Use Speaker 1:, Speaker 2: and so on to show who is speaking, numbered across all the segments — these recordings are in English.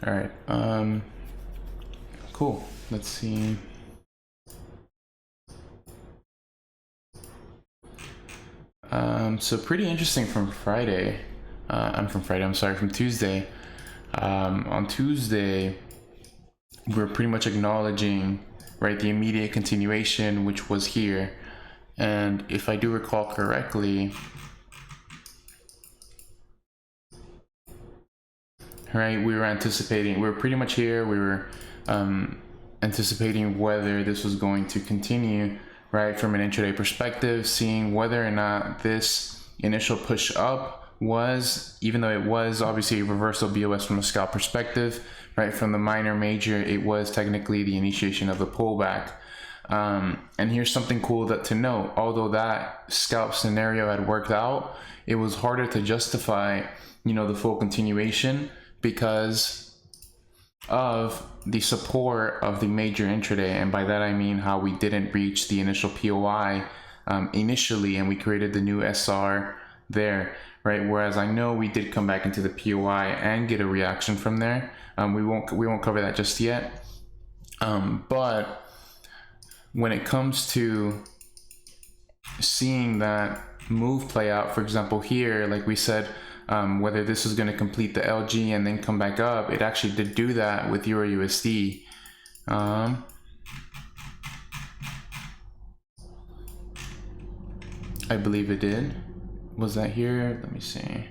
Speaker 1: All right. Cool. Let's see. So pretty interesting from Friday. From Tuesday. On Tuesday, we're pretty much acknowledging, right, the immediate continuation, which was here. And if I do recall correctly, right, we were pretty much here. We were anticipating whether this was going to continue, right, from an intraday perspective, seeing whether or not this initial push up was, even though it was obviously a reversal BOS from a scalp perspective, right, from the minor major, it was technically the initiation of the pullback. And here's something cool to note. Although that scalp scenario had worked out, it was harder to justify, the full continuation because of the support of the major intraday. And by that I mean how we didn't reach the initial POI initially, and we created the new SR there, right? Whereas I know we did come back into the POI and get a reaction from there. We won't cover that just yet. But when it comes to seeing that move play out, for example, here, like we said, whether this is going to complete the LG and then come back up, it actually did do that with EURUSD. I believe it did. Was that here? Let me see.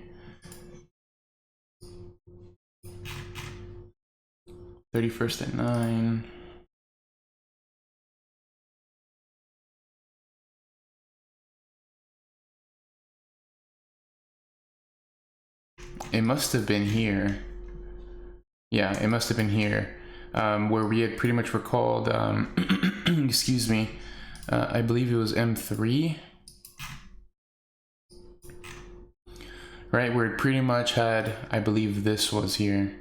Speaker 1: 31st at 9. It must have been here. Yeah, it must have been here, where we had pretty much recalled, excuse me, I believe it was M3. Right, where it pretty much had, I believe this was here.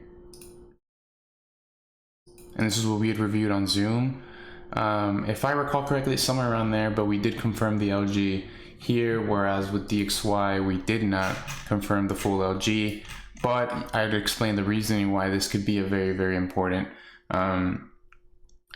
Speaker 1: And this is what we had reviewed on Zoom. If I recall correctly, it's somewhere around there, but we did confirm the LG here, whereas with DXY, we did not confirm the full LG. But I'd explain the reasoning why this could be a very, very important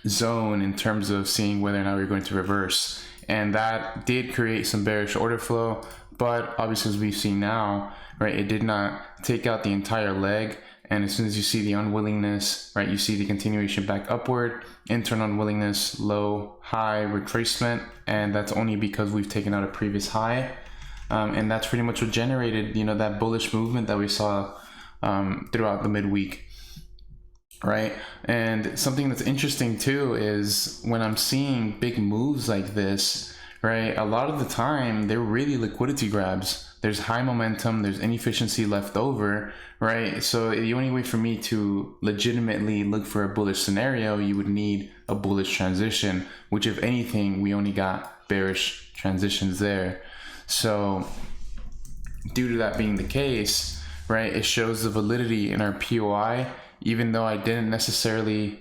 Speaker 1: zone in terms of seeing whether or not we're going to reverse. And that did create some bearish order flow, but obviously as we've seen now, right, it did not take out the entire leg. And as soon as you see the unwillingness, right, you see the continuation back upward, internal unwillingness, low, high, retracement, and that's only because we've taken out a previous high. And that's pretty much what generated, that bullish movement that we saw throughout the midweek, right? And something that's interesting too is when I'm seeing big moves like this, right, a lot of the time they're really liquidity grabs. There's high momentum, there's inefficiency left over, right? So the only way for me to legitimately look for a bullish scenario, you would need a bullish transition, which if anything, we only got bearish transitions there. So due to that being the case, right, it shows the validity in our POI, even though I didn't necessarily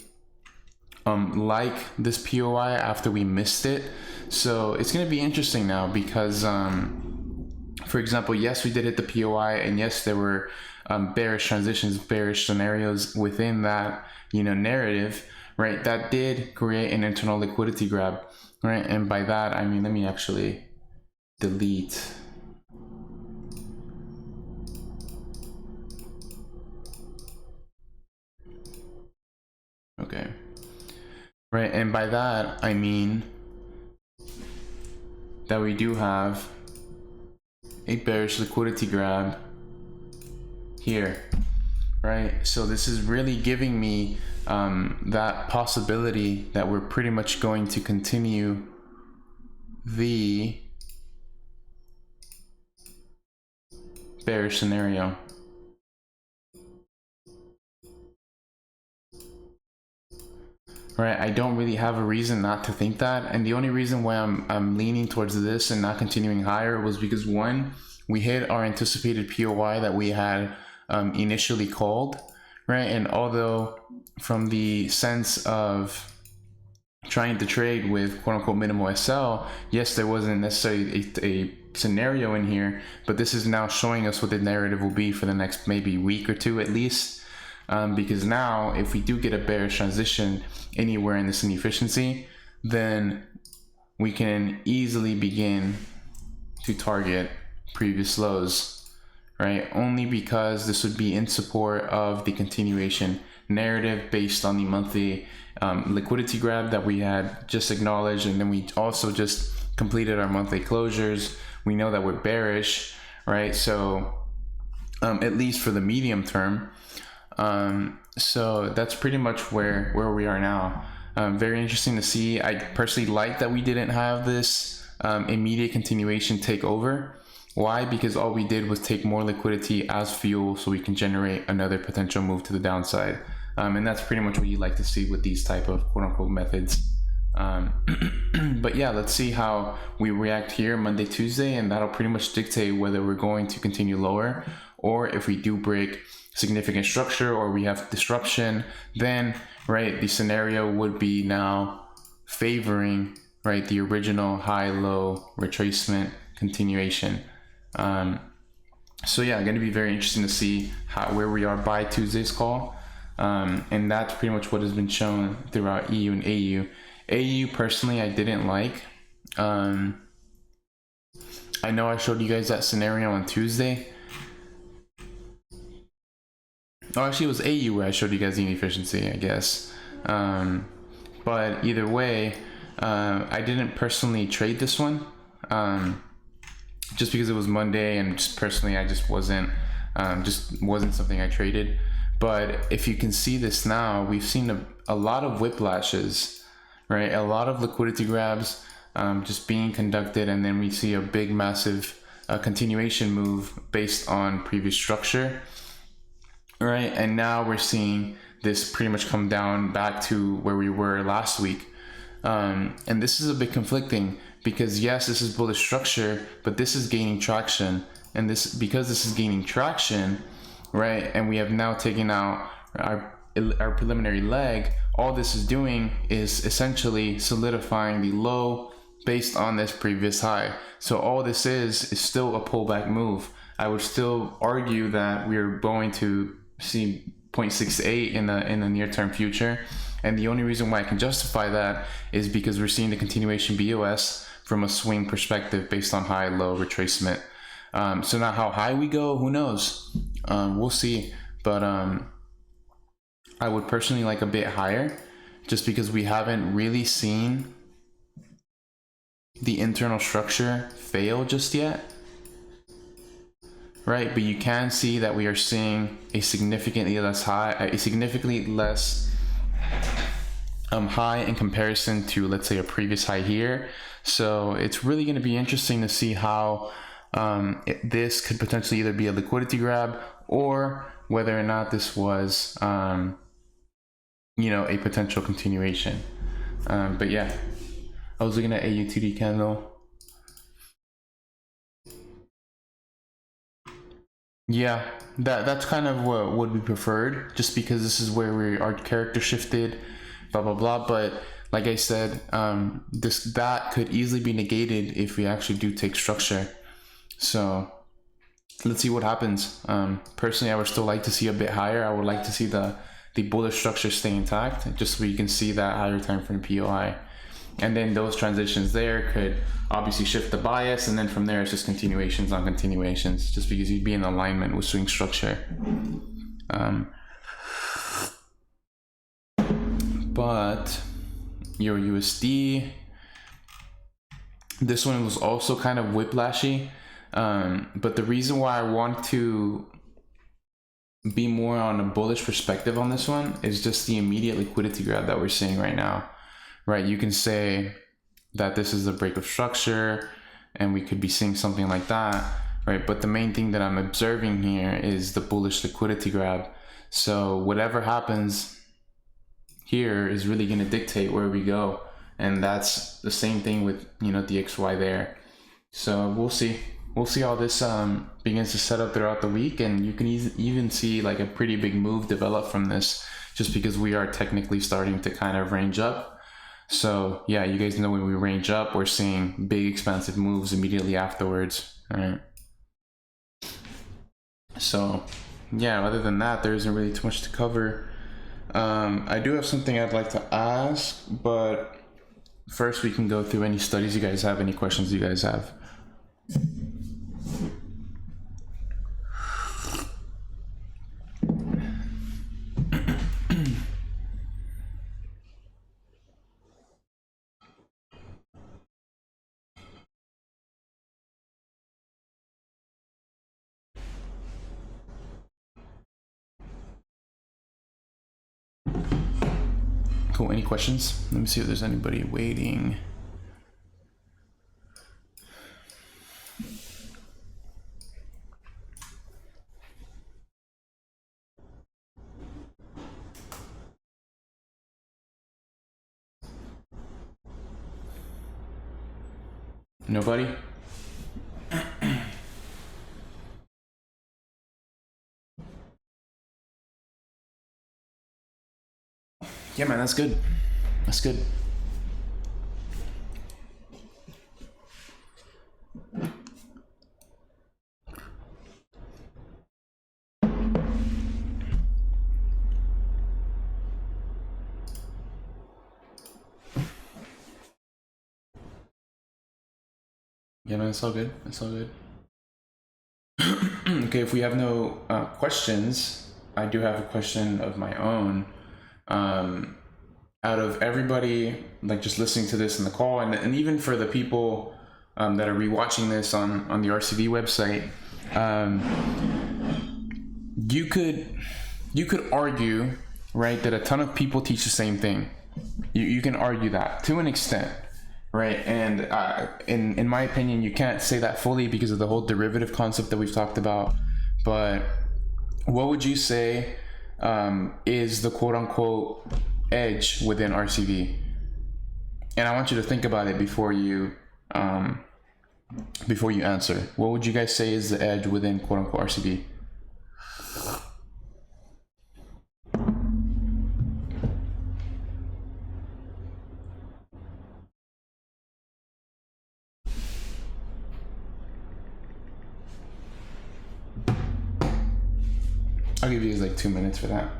Speaker 1: like this POI after we missed it. So it's going to be interesting now because, for example, yes, we did hit the POI, and yes, there were bearish transitions, bearish scenarios within that, narrative, right? That did create an internal liquidity grab, right? And by that, I mean, let me actually delete. Okay. Right, and by that, I mean that we do have a bearish liquidity grab here, right? So this is really giving me that possibility that we're pretty much going to continue the bearish scenario. Right, I don't really have a reason not to think that, and the only reason why I'm leaning towards this and not continuing higher was because, one, we hit our anticipated POI that we had initially called, right? And although from the sense of trying to trade with quote-unquote minimal SL, yes, there wasn't necessarily a scenario in here, but this is now showing us what the narrative will be for the next maybe week or two at least. because now if we do get a bearish transition anywhere in this inefficiency, then we can easily begin to target previous lows, right? Only because this would be in support of the continuation narrative based on the monthly liquidity grab that we had just acknowledged, and then we also just completed our monthly closures. We know that we're bearish, right? So at least for the medium term. So that's pretty much where we are now. Very interesting to see. I personally like that we didn't have this immediate continuation take over. Why? Because all we did was take more liquidity as fuel so we can generate another potential move to the downside. And that's pretty much what you like to see with these type of quote unquote methods. But yeah, let's see how we react here Monday, Tuesday, and that'll pretty much dictate whether we're going to continue lower, or if we do break significant structure or we have disruption, then right, the scenario would be now favoring right the original high-low retracement continuation. So yeah, going to be very interesting to see where we are by Tuesday's call. And that's pretty much what has been shown throughout EU and AU. AU personally, I didn't like. I know I showed you guys that scenario on Tuesday. Oh, actually, it was AU where I showed you guys the inefficiency, I guess. But either way, I didn't personally trade this one. Just because it was Monday, and just personally, I just wasn't something I traded. But if you can see this now, we've seen a lot of whiplashes, right? A lot of liquidity grabs just being conducted, and then we see a big, massive continuation move based on previous structure, right? And now we're seeing this pretty much come down back to where we were last week. And this is a bit conflicting because yes, this is bullish structure, but this is gaining traction. And because this is gaining traction, right? And we have now taken out our preliminary leg. All this is doing is essentially solidifying the low based on this previous high. So all this is still a pullback move. I would still argue that we're going to see 0.68 in the near-term future. And the only reason why I can justify that is because we're seeing the continuation BOS from a swing perspective based on high-low retracement. So now how high we go, who knows? We'll see. But I would personally like a bit higher just because we haven't really seen the internal structure fail just yet. Right, but you can see that we are seeing a significantly less high high in comparison to, let's say, a previous high here. So it's really going to be interesting to see how this could potentially either be a liquidity grab or whether or not this was, you know, a potential continuation. But yeah, I was looking at AUDUSD candle. Yeah, that's kind of what would be preferred, just because this is where our character shifted, blah blah blah. But like I said, that could easily be negated if we actually do take structure. So let's see what happens. Personally, I would still like to see a bit higher. I would like to see the bullish structure stay intact, just so you can see that higher time frame POI. And then those transitions there could obviously shift the bias, and then from there it's just continuations on continuations, just because you'd be in alignment with swing structure. But EURUSD, this one was also kind of whiplashy. But the reason why I want to be more on a bullish perspective on this one is just the immediate liquidity grab that we're seeing right now. Right, you can say that this is a break of structure and we could be seeing something like that, right? But the main thing that I'm observing here is the bullish liquidity grab. So whatever happens here is really going to dictate where we go. And that's the same thing with, you know, DXY there. So we'll see. We'll see how this begins to set up throughout the week. And you can even see like a pretty big move develop from this, just because we are technically starting to kind of range up. So yeah, you guys know when we range up, we're seeing big expansive moves immediately afterwards. All right. So yeah, other than that, there isn't really too much to cover. I do have something I'd like to ask, but first we can go through any studies you guys have, any questions you guys have. Cool, any questions? Let me see if there's anybody waiting. Nobody? Yeah, man, that's good. That's good. Yeah, man, it's all good. It's all good. Okay, if we have no questions, I do have a question of my own. Out of everybody, like just listening to this in the call, and even for the people that are rewatching this on the RCV website, you could argue, right, that a ton of people teach the same thing. You can argue that to an extent, right? And in my opinion, you can't say that fully because of the whole derivative concept that we've talked about. But what would you say is the quote-unquote edge within RCV? And I want you to think about it before you answer. What would you guys say is the edge within quote-unquote RCV? I'll give you guys like 2 minutes for that.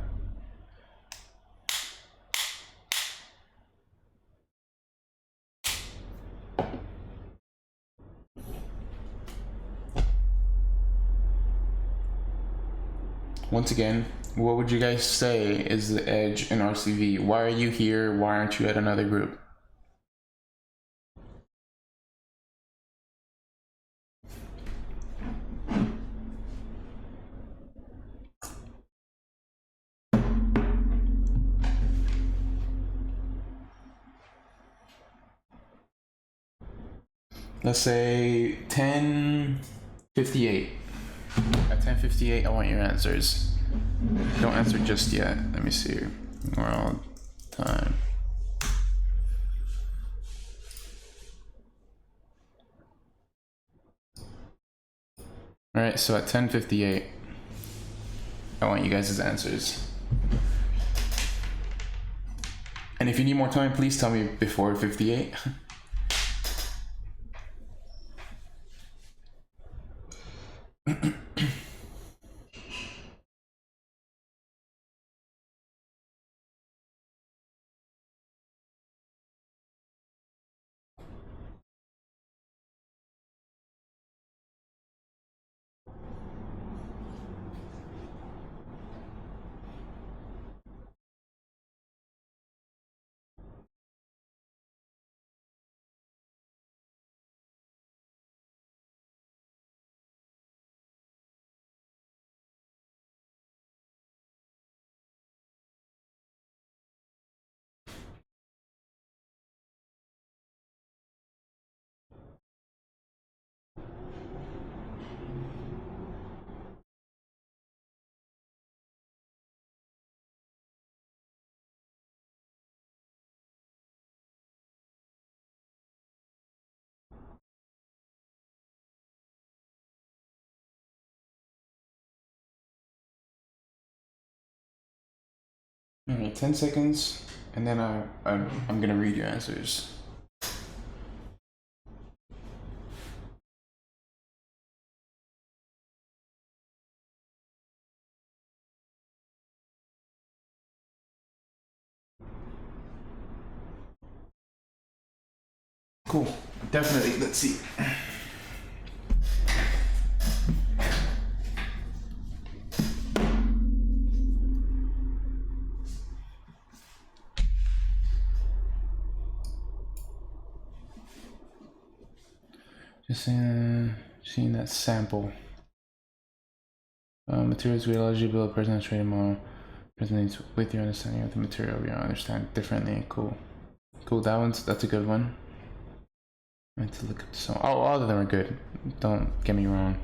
Speaker 1: Once again, what would you guys say is the edge in RCV? Why are you here? Why aren't you at another group? Let's say 10:58. At 10:58, I want your answers. Don't answer just yet. Let me see. World time. All right, so at 10:58, I want you guys' answers. And if you need more time, please tell me before 58. All right, 10 seconds, and then I'm gonna read your answers. cool. Definitely. Let's see. Just seeing that sample. Materials we largely build a personal trading model resonates with your understanding of the material. We understand differently. Cool. Cool. That's a good one. I need to look up some. Oh, all of them are good. Don't get me wrong.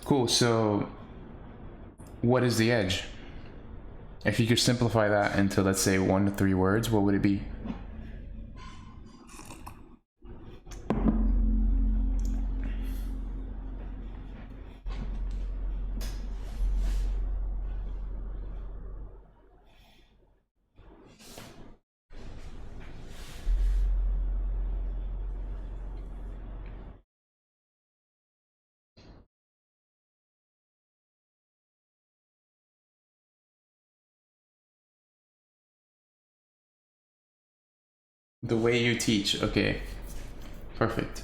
Speaker 1: Cool. So, what is the edge? If you could simplify that into, let's say, 1 to 3 words, what would it be? The way you teach. Okay, perfect.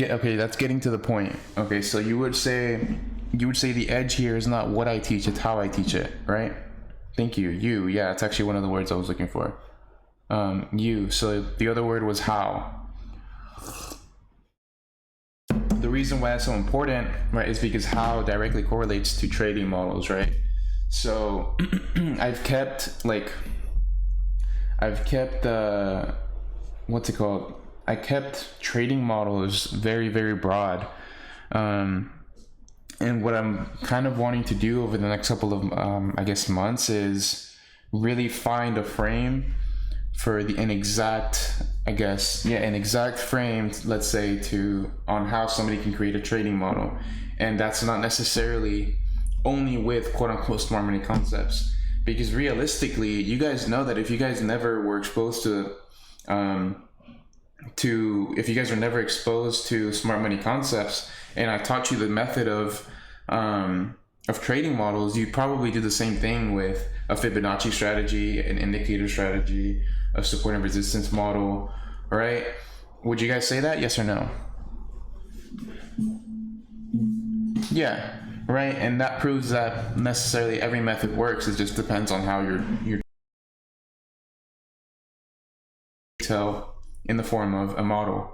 Speaker 1: Okay, that's getting to the point. Okay, so you would say the edge here is not what I teach, it's how I teach it, right? Thank you. You, yeah, it's actually one of the words I was looking for. You. So the other word was how. The reason why that's so important, right, is because how directly correlates to trading models, right? So I've kept what's it called? I kept trading models very, very broad. And what I'm kind of wanting to do over the next couple of, I guess, months is really find a frame for an exact frame, let's say, on how somebody can create a trading model. And that's not necessarily only with quote unquote smart money concepts, because realistically, you guys know that if you guys never were exposed if you guys are never exposed to smart money concepts, and I taught you the method of trading models, you probably do the same thing with a Fibonacci strategy, an indicator strategy, a support and resistance model, right? Would you guys say that? Yes or no? Yeah, right. And that proves that necessarily every method works. It just depends on how you're tell in the form of a model.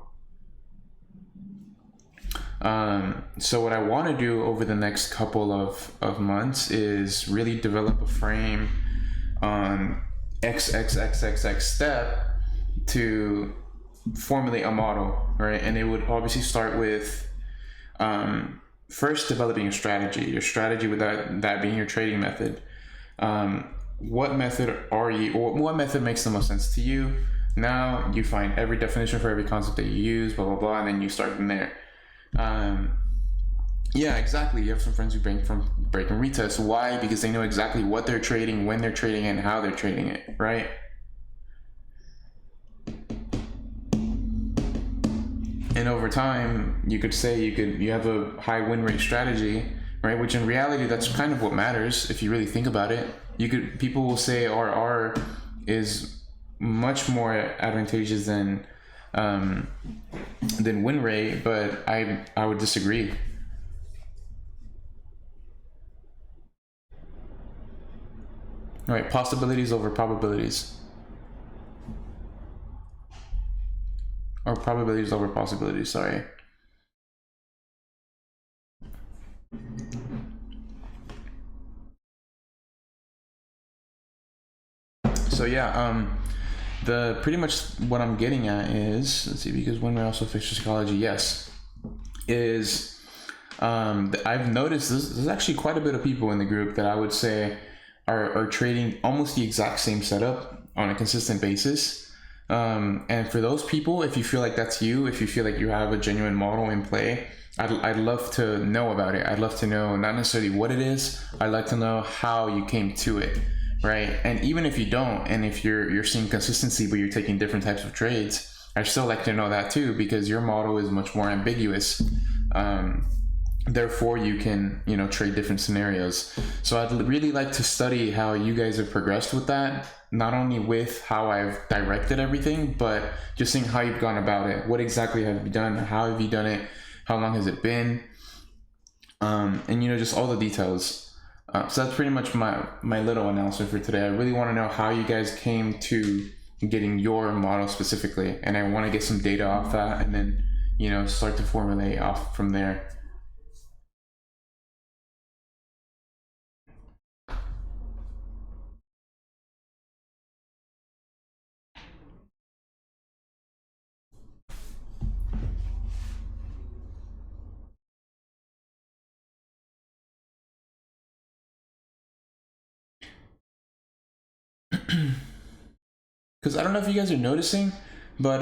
Speaker 1: So what I want to do over the next couple of months is really develop a frame on XXXXX step to formulate a model, right? And it would obviously start with first developing a strategy, your strategy with that being your trading method. What method what method makes the most sense to you? Now you find every definition for every concept that you use, blah, blah, blah, and then you start from there. Yeah, exactly. You have some friends who break from retest. Why? Because they know exactly what they're trading, when they're trading it, and how they're trading it, right? And over time, you could say you have a high win rate strategy, right? Which in reality, that's kind of what matters if you really think about it. People will say RR is much more advantageous than win rate, but I would disagree. All right, possibilities over probabilities. Or probabilities over possibilities, sorry. So yeah, pretty much what I'm getting at is, let's see, because when we also fix psychology, yes, is I've noticed there's actually quite a bit of people in the group that I would say are trading almost the exact same setup on a consistent basis. And for those people, if you feel like that's you, if you feel like you have a genuine model in play, I'd love to know about it. I'd love to know not necessarily what it is, I'd like to know how you came to it, right? And even if you don't, and if you're seeing consistency but you're taking different types of trades, I'd still like to know that too, because your model is much more ambiguous therefore you can, you know, trade different scenarios. So I'd really like to study how you guys have progressed with that, not only with how I've directed everything, but just seeing how you've gone about it. What exactly have you done? How have you done it? How long has it been? And, you know, just all the details. So that's pretty much my little announcement for today. I really want to know how you guys came to getting your model specifically, and I want to get some data off that, and then, you know, start to formulate off from there. Because I don't know if you guys are noticing, but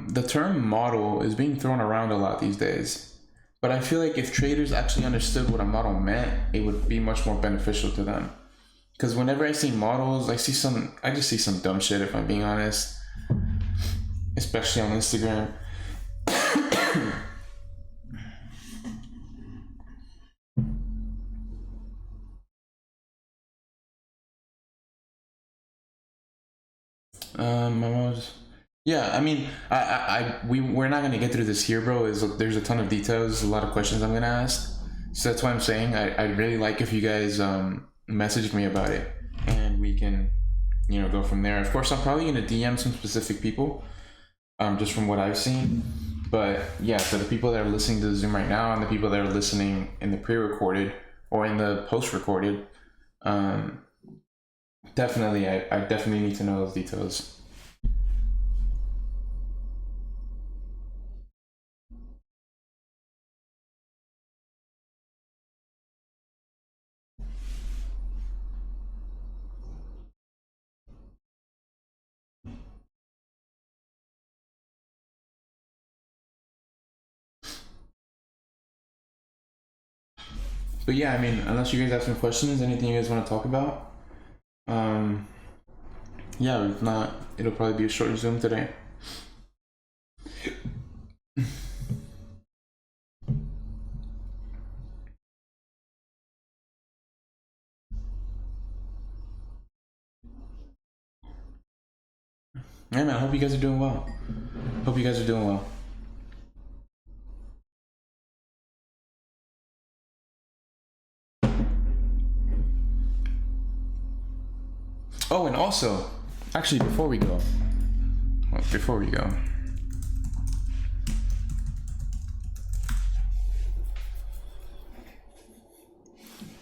Speaker 1: the term model is being thrown around a lot these days. But I feel like if traders actually understood what a model meant, it would be much more beneficial to them. Because whenever I see models, I just see some dumb shit, if I'm being honest, especially on Instagram. My mom was, yeah, I mean, we're not gonna get through this here, bro. There's a ton of details, a lot of questions I'm gonna ask. So that's why I'm saying I'd really like if you guys message me about it, and we can, you know, go from there. Of course, I'm probably gonna DM some specific people, just from what I've seen. But yeah, for the people that are listening to the Zoom right now, and the people that are listening in the pre-recorded or in the post-recorded, definitely, I definitely need to know those details. But yeah, I mean, unless you guys have some questions, anything you guys want to talk about, yeah, if not, it'll probably be a short Zoom today. Yeah, man, I hope you guys are doing well. Hope you guys are doing well. Oh, and also, actually, before we go,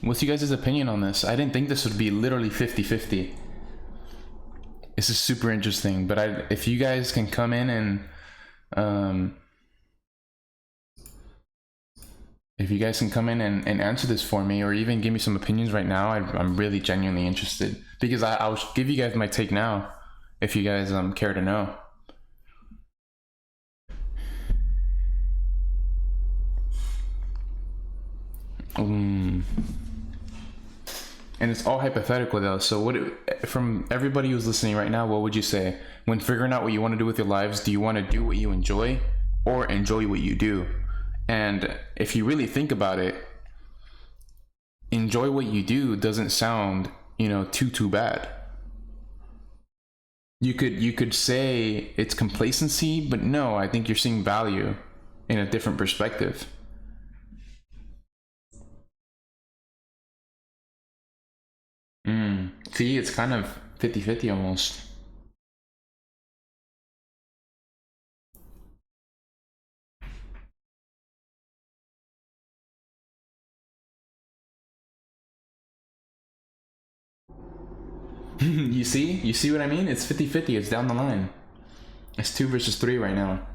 Speaker 1: what's you guys' opinion on this? I didn't think this would be literally 50-50. This is super interesting, but if you guys can come in and if you guys can come in and answer this for me, or even give me some opinions right now, I'm really genuinely interested, because I'll give you guys my take now if you guys care to know. And it's all hypothetical though. So from everybody who's listening right now, what would you say when figuring out what you want to do with your lives? Do you want to do what you enjoy, or enjoy what you do? And if you really think about it, enjoy what you do doesn't sound, you know, too bad. You could say it's complacency, but no, I think you're seeing value in a different perspective. See, it's kind of 50-50 almost. You see what I mean? It's 50-50. It's down the line. It's 2 versus 3 right now.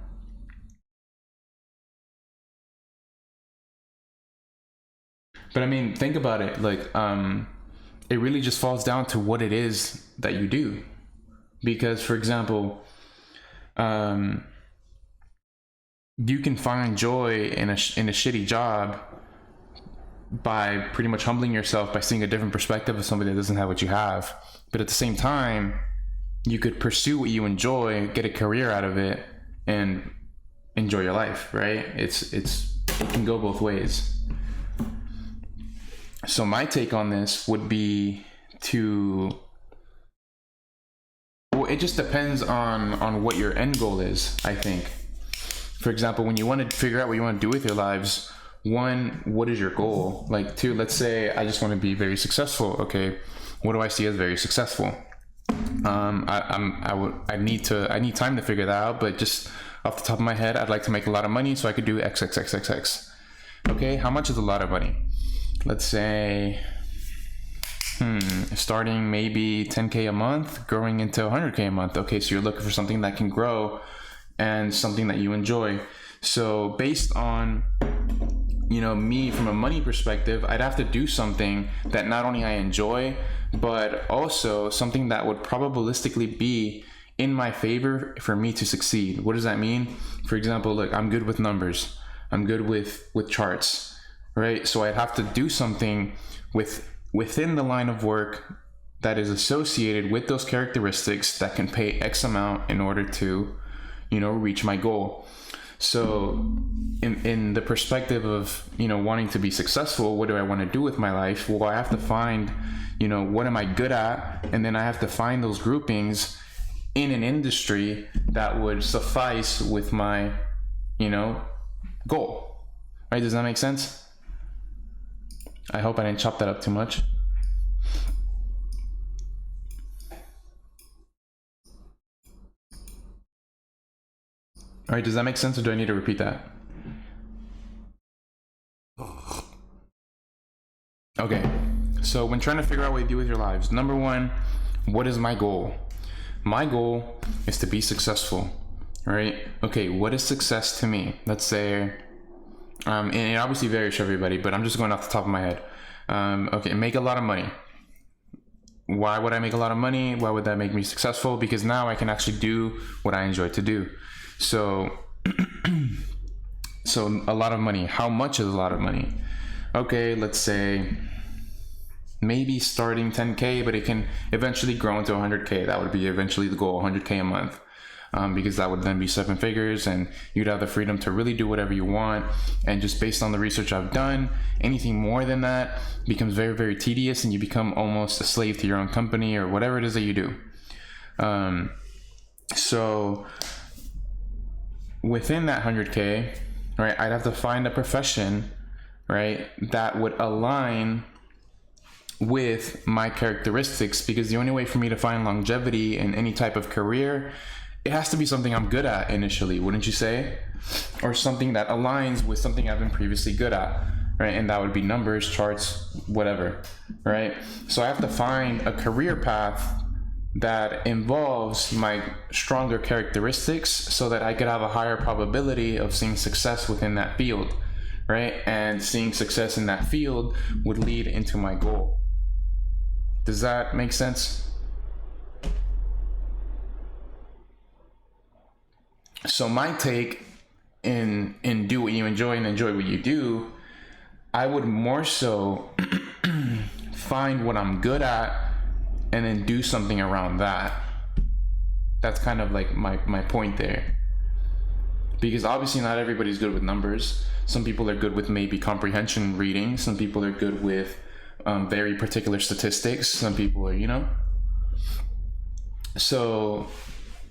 Speaker 1: But I mean, think about it. Like, it really just falls down to what it is that you do. Because, for example, you can find joy in a shitty job by pretty much humbling yourself, by seeing a different perspective of somebody that doesn't have what you have. But at the same time, you could pursue what you enjoy, get a career out of it, and enjoy your life, right? It can go both ways. So my take on this would be to, well, it just depends on what your end goal is, I think. For example, when you want to figure out what you want to do with your lives, one, what is your goal? Like, two, let's say I just want to be very successful. Okay, what do I see as very successful? I need time to figure that out, but just off the top of my head, I'd like to make a lot of money so I could do X, X, X, X, X. Okay, how much is a lot of money? Let's say, starting maybe 10K a month, growing into 100K a month. Okay, so you're looking for something that can grow and something that you enjoy. So based on, you know, me from a money perspective, I'd have to do something that not only I enjoy, but also something that would probabilistically be in my favor for me to succeed. What does that mean? For example, look, I'm good with numbers. I'm good with charts, right? So I'd have to do something within the line of work that is associated with those characteristics that can pay X amount in order to, you know, reach my goal. So in the perspective of, you know, wanting to be successful, what do I want to do with my life? Well, I have to find, you know, what am I good at? And then I have to find those groupings in an industry that would suffice with my, you know, goal, right? Does that make sense? I hope I didn't chop that up too much. All right, does that make sense, or do I need to repeat that? Okay, so when trying to figure out what you do with your lives, number one, what is my goal? My goal is to be successful, right? Okay, what is success to me? Let's say, and it obviously varies for everybody, but I'm just going off the top of my head. Okay, make a lot of money. Why would I make a lot of money? Why would that make me successful? Because now I can actually do what I enjoy to do. So, so a lot of money. How much is a lot of money? Okay, let's say maybe starting 10K, but it can eventually grow into 100K. That would be eventually the goal, 100K a month. Because that would then be 7 figures, and you'd have the freedom to really do whatever you want. And just based on the research I've done, anything more than that becomes very, very tedious, and you become almost a slave to your own company or whatever it is that you do. So within that 100K, right, I'd have to find a profession, right, that would align with my characteristics, because the only way for me to find longevity in any type of career, it has to be something I'm good at initially, wouldn't you say? Or something that aligns with something I've been previously good at, right? And that would be numbers, charts, whatever, right? So I have to find a career path that involves my stronger characteristics so that I could have a higher probability of seeing success within that field, right? And seeing success in that field would lead into my goal. Does that make sense? So my take in do what you enjoy and enjoy what you do, I would more so find what I'm good at and then do something around that. That's kind of like my point there. Because obviously not everybody's good with numbers. Some people are good with maybe comprehension reading. Some people are good with very particular statistics. Some people are, you know. So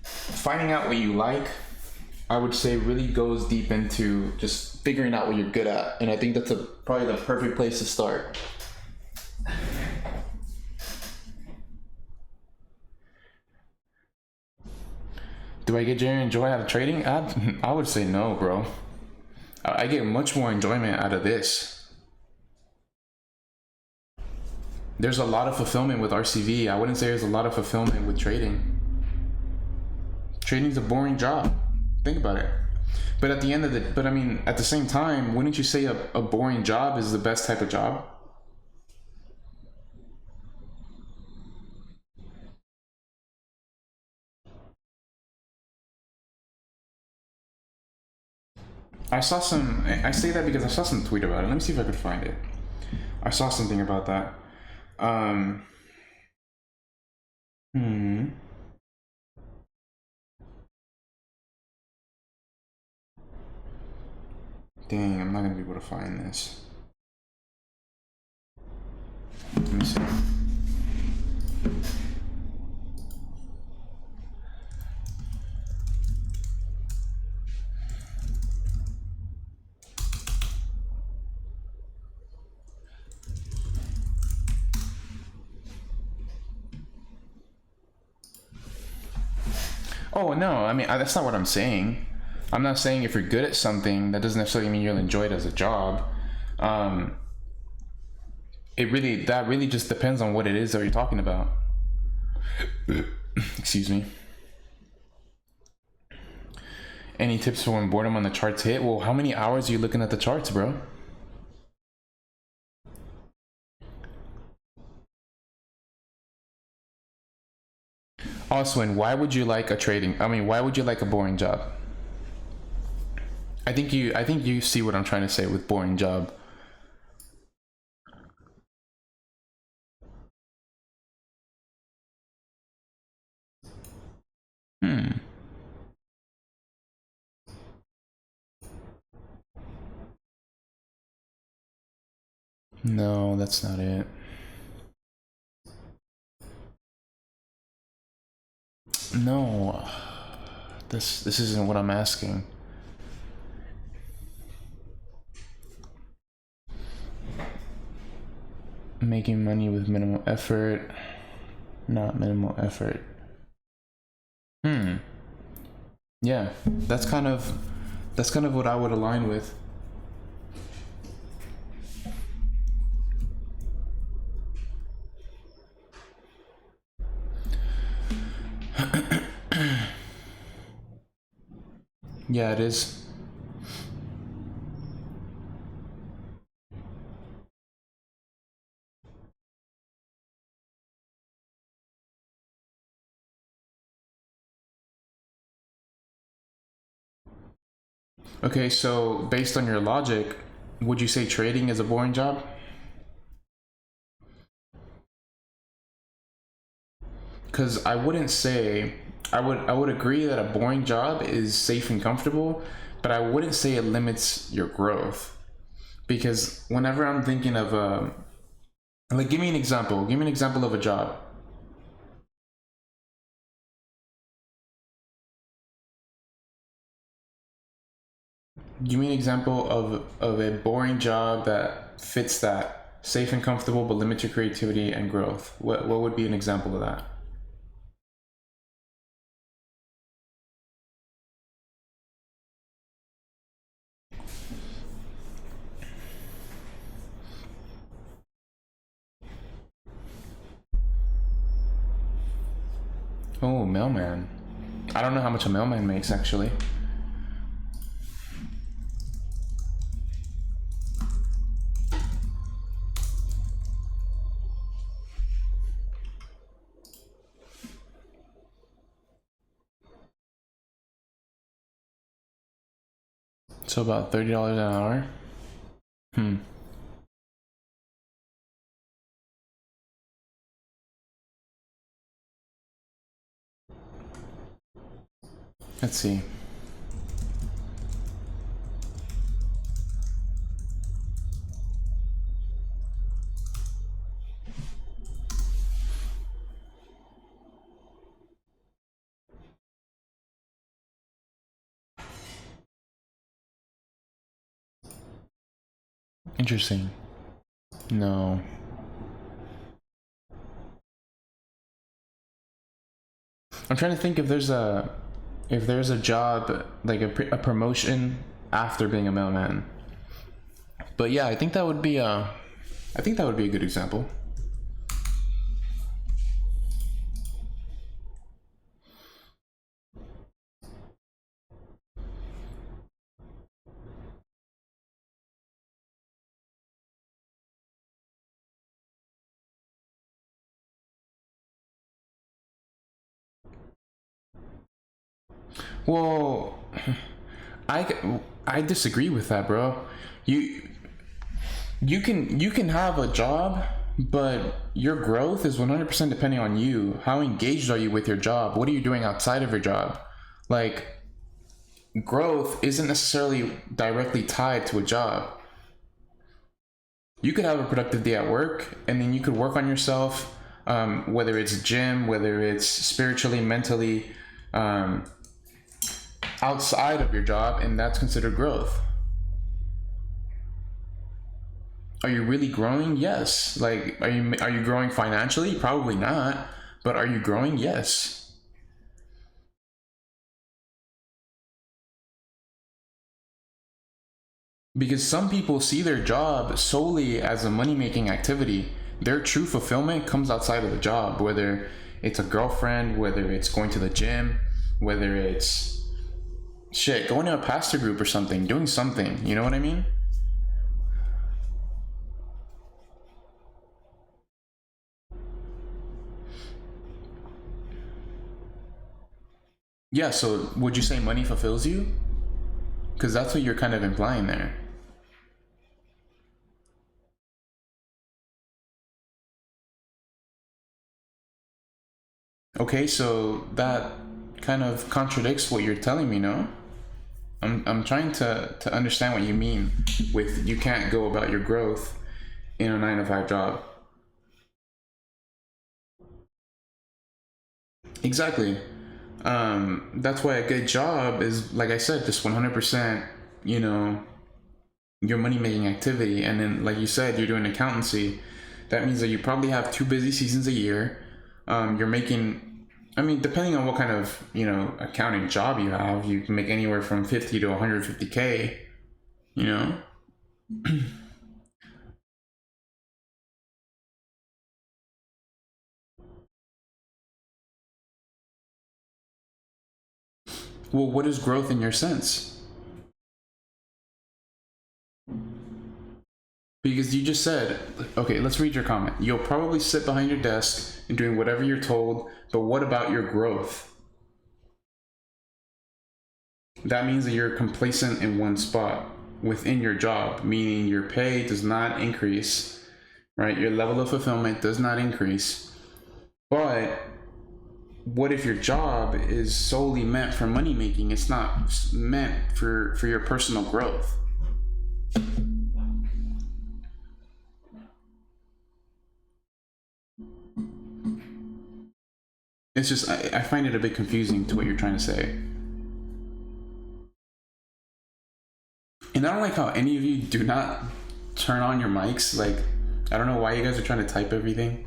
Speaker 1: finding out what you like, I would say, really goes deep into just figuring out what you're good at. And I think that's probably the perfect place to start. Do I get genuine joy out of trading? I would say no, bro. I get much more enjoyment out of this. There's a lot of fulfillment with RCV. I wouldn't say there's a lot of fulfillment with trading. Trading's a boring job. Think about it. But at the end of the, at the same time, wouldn't you say a boring job is the best type of job? I say that because I saw some tweet about it. Let me see if I could find it. I saw something about that. Dang, I'm not gonna be able to find this. see. Oh no, I mean, that's not what I'm saying. I'm not saying if you're good at something, that doesn't necessarily mean you'll enjoy it as a job. That really just depends on what it is that you're talking about. Excuse me. Any tips for when boredom on the charts hit? Well, how many hours are you looking at the charts, bro? Also, and why would you like why would you like a boring job? I think you see what I'm trying to say with boring job. No, that's not it. No, this isn't what I'm asking. Making money with minimal effort, not minimal effort. Yeah, that's kind of what I would align with. Yeah, it is. Okay, so based on your logic, would you say trading is a boring job? Because I wouldn't say, I would agree that a boring job is safe and comfortable, but I wouldn't say it limits your growth. Because whenever I'm thinking of like, give me an example of a job. Give me an example of a boring job that fits that, safe and comfortable but limits your creativity and growth. What would be an example of that? Oh, mailman. I don't know how much a mailman makes, actually. So about $30 an hour. Let's see. Interesting. No. I'm trying to think if there's a job, like a promotion after being a mailman. But yeah, I think that would be a good example. Well, I disagree with that, bro. You can have a job, but your growth is 100% depending on you. How engaged are you with your job? What are you doing outside of your job? Like, growth isn't necessarily directly tied to a job. You could have a productive day at work, and then you could work on yourself, whether it's gym, whether it's spiritually, mentally, outside of your job, and that's considered growth. Are you really growing? Yes. Like, are you growing financially? Probably not. But are you growing? Yes. Because some people see their job solely as a money-making activity. Their true fulfillment comes outside of the job, whether it's a girlfriend, whether it's going to the gym, whether it's shit, going to a pastor group or something, doing something. You know what I mean? Yeah, so would you say money fulfills you? Because that's what you're kind of implying there. Okay, so that kind of contradicts what you're telling me, no? I'm trying to understand what you mean with you can't go about your growth in a 9-to-5 job. Exactly. That's why a good job is, like I said, just 100%, you know, your money-making activity. And then, like you said, you're doing accountancy. That means that you probably have 2 busy seasons a year. You're making, I mean, depending on what kind of, accounting job you have, you can make anywhere from 50 to 150K, you know? Well, what is growth in your sense? Because you just said, okay, let's read your comment. You'll probably sit behind your desk and doing whatever you're told, but what about your growth? That means that you're complacent in one spot within your job, meaning your pay does not increase, right? Your level of fulfillment does not increase. But what if your job is solely meant for money making? It's not meant for your personal growth. It's just, I find it a bit confusing to what you're trying to say. And I don't like how any of you do not turn on your mics. Like, I don't know why you guys are trying to type everything.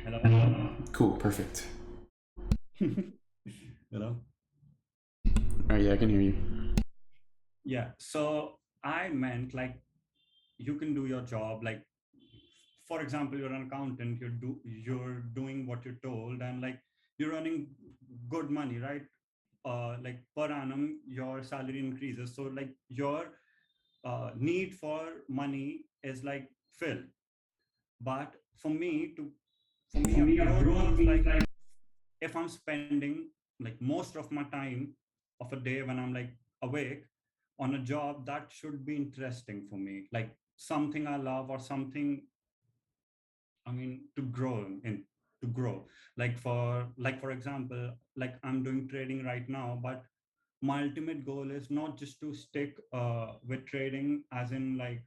Speaker 2: Hello.
Speaker 1: Cool, perfect.
Speaker 2: Hello.
Speaker 1: All right, yeah, I can hear you.
Speaker 2: Yeah. So I meant like you can do your job. Like, for example, you're an accountant. You're doing what you're told, and like you're earning good money, right? Like per annum, your salary increases. So like your need for money is like filled. But for me, a growth means like if I'm spending like most of my time of a day when I'm like awake on a job that should be interesting for me, like something I love or something, I mean, to grow. Like for example, like I'm doing trading right now, but my ultimate goal is not just to stick with trading as in like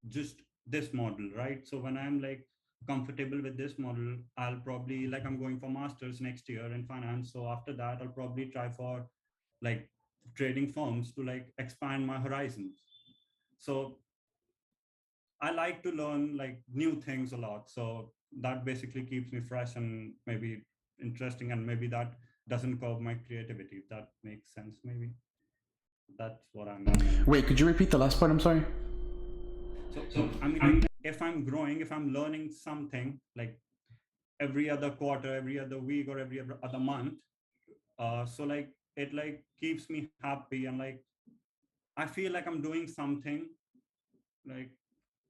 Speaker 2: just this model, right? So when I'm like comfortable with this model, I'll probably like I'm going for masters next year in finance. So after that, I'll probably try for like trading firms to like expand my horizons. So I like to learn like new things a lot. So that basically keeps me fresh and maybe interesting, and maybe that doesn't curb my creativity, if that makes sense. Maybe that's what I'm meaning.
Speaker 1: Wait, could you repeat the last part? I'm sorry.
Speaker 2: So I mean, like if I'm growing, if I'm learning something like every other quarter, every other week, or every other month, so like it like keeps me happy, and like I feel like I'm doing something. Like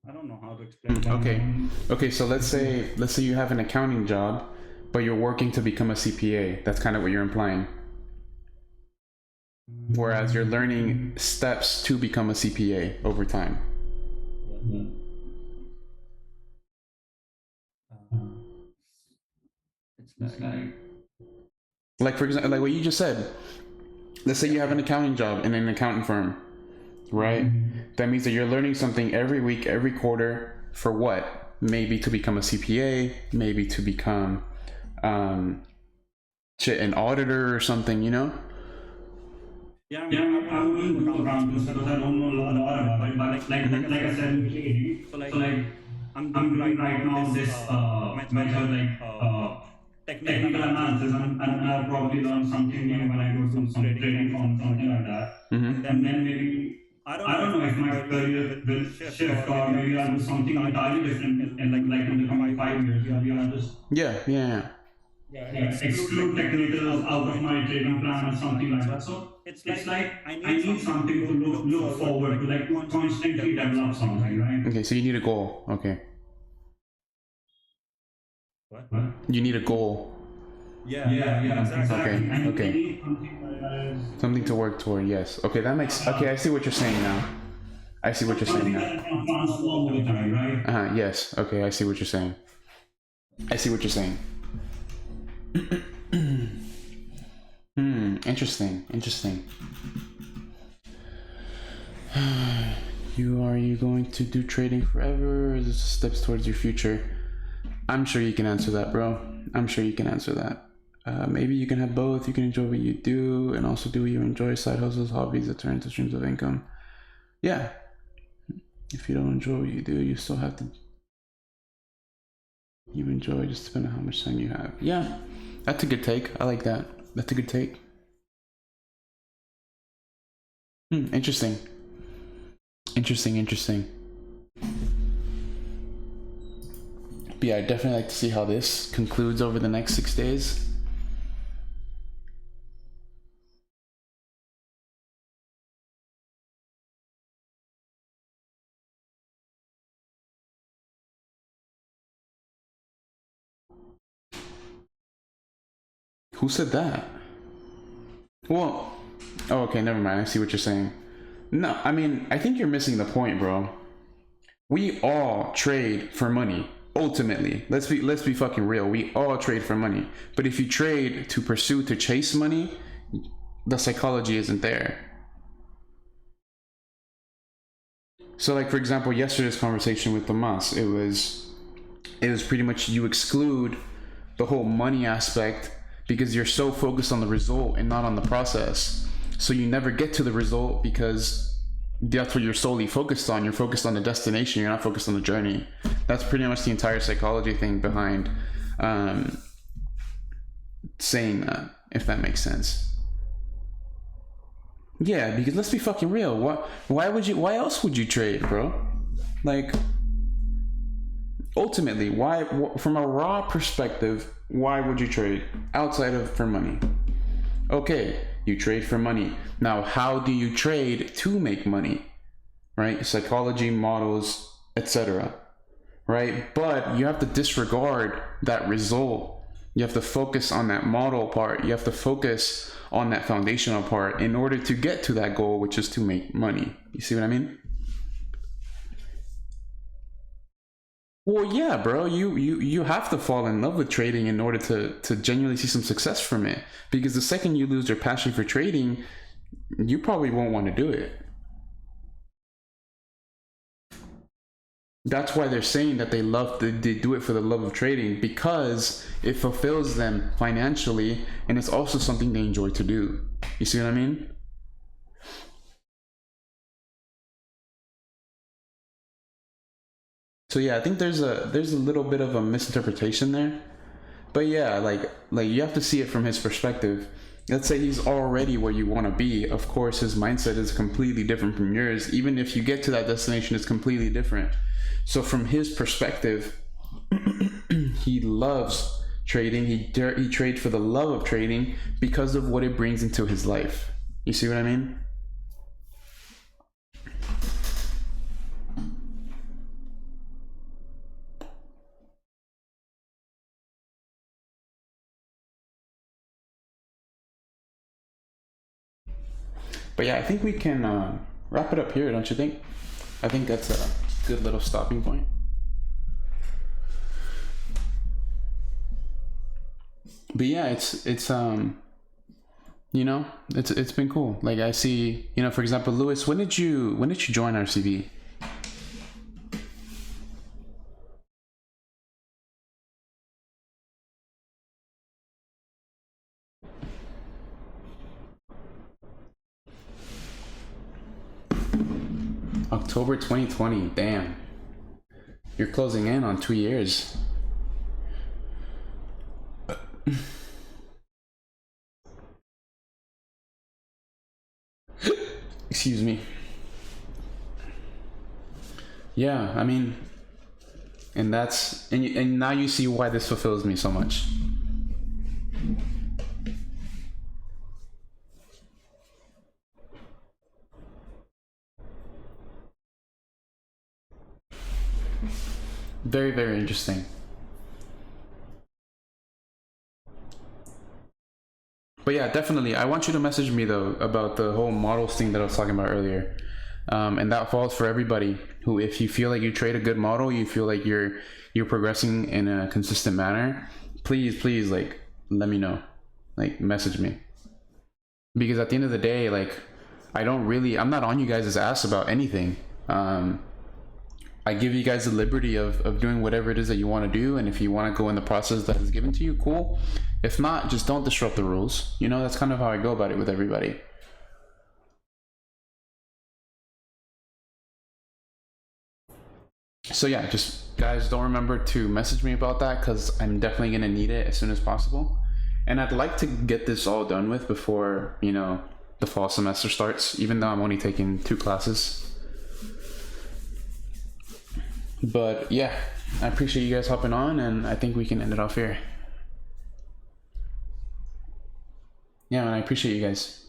Speaker 2: I don't know how to explain that.
Speaker 1: Okay. Okay, so let's say you have an accounting job, but you're working to become a CPA. That's kind of what you're implying. Whereas you're learning steps to become a CPA over time.
Speaker 2: Yeah. It's
Speaker 1: like for example, like what you just said. Let's say you have an accounting job in an accounting firm, right? That means that you're learning something every week, every quarter. For what? Maybe to become a CPA, maybe to become an auditor or something, you know?
Speaker 2: Yeah, I mean, I wouldn't do accountants because I don't know a lot about it. But like I said in the beginning, so like I'm doing right now this method, technical analysis, and I'll probably learn something new when I go to some trading firm or something like that. And then maybe I don't know if my career will shift, or maybe I'll do something entirely different in like in the coming 5 years. Maybe I'll just exclude technicals out of my trading plan or something like that. So it's like I need something to look forward to, like to constantly develop something, right?
Speaker 1: Okay, so you need a goal. Okay.
Speaker 2: What?
Speaker 1: You need a goal.
Speaker 2: Yeah, exactly.
Speaker 1: Okay.
Speaker 2: I need
Speaker 1: something to work toward. Yes. Okay, that makes. Okay, I see what you're saying now. I see what you're saying now.
Speaker 2: Transform over time, right?
Speaker 1: Yes. Okay, I see what you're saying. I see what you're saying. Interesting. Are you going to do trading forever, or is this steps towards your future? I'm sure you can answer that, bro. I'm sure you can answer that. Maybe you can have both. You can enjoy what you do and also do what you enjoy, side hustles, hobbies that turn into streams of income. Yeah. If you don't enjoy what you do, you still have to. You enjoy, just depending on how much time you have. Yeah, that's a good take. I like that. That's a good take. Interesting. But yeah, I'd definitely like to see how this concludes over the next 6 days. Who said that? Well, oh, okay, never mind. I see what you're saying. No, I mean, I think you're missing the point, bro. We all trade for money. Ultimately, let's be fucking real. We all trade for money. But if you trade to chase money, the psychology isn't there. So, like for example, yesterday's conversation with Tomas, it was pretty much you exclude the whole money aspect because you're so focused on the result and not on the process. So you never get to the result because that's what you're solely focused on. You're focused on the destination. You're not focused on the journey. That's pretty much the entire psychology thing behind saying that, if that makes sense. Yeah, because let's be fucking real. Why else would you trade, bro? Like, ultimately, why, from a raw perspective, why would you trade outside of for money? Okay, you trade for money. Now, how do you trade to make money? Right? Psychology, models, etc. Right? But you have to disregard that result. You have to focus on that model part. You have to focus on that foundational part in order to get to that goal, which is to make money. You see what I mean? Well, yeah, bro, you have to fall in love with trading in order to genuinely see some success from it. Because the second you lose your passion for trading, you probably won't want to do it. That's why they're saying that they do it for the love of trading, because it fulfills them financially and it's also something they enjoy to do. You see what I mean? So yeah, I think there's a little bit of a misinterpretation there. But yeah, like you have to see it from his perspective. Let's say he's already where you want to be. Of course, his mindset is completely different from yours. Even if you get to that destination, it's completely different. So from his perspective, he loves trading. He trades for the love of trading because of what it brings into his life. You see what I mean? But yeah, I think we can wrap it up here, don't you think? I think that's a good little stopping point. But yeah, it's you know, it's been cool. Like I see, you know, for example, Lewis, when did you join RCV? October 2020. Damn, you're closing in on 2 years. Excuse me. Yeah, I mean, and that's and now you see why this fulfills me so much. Very, very interesting. But yeah, definitely. I want you to message me though about the whole models thing that I was talking about earlier. And that falls for everybody who, if you feel like you trade a good model, you feel like you're progressing in a consistent manner, please like let me know, like message me. Because at the end of the day, like I'm not on you guys' ass about anything. I give you guys the liberty of doing whatever it is that you want to do, and if you want to go in the process that is given to you, cool. If not, just don't disrupt the rules. You know, that's kind of how I go about it with everybody. So yeah, just guys, don't remember to message me about that, because I'm definitely going to need it as soon as possible. And I'd like to get this all done with before, you know, the fall semester starts, even though I'm only taking 2 classes. But yeah, I appreciate you guys hopping on, and I think we can end it off here. Yeah, and I appreciate you guys.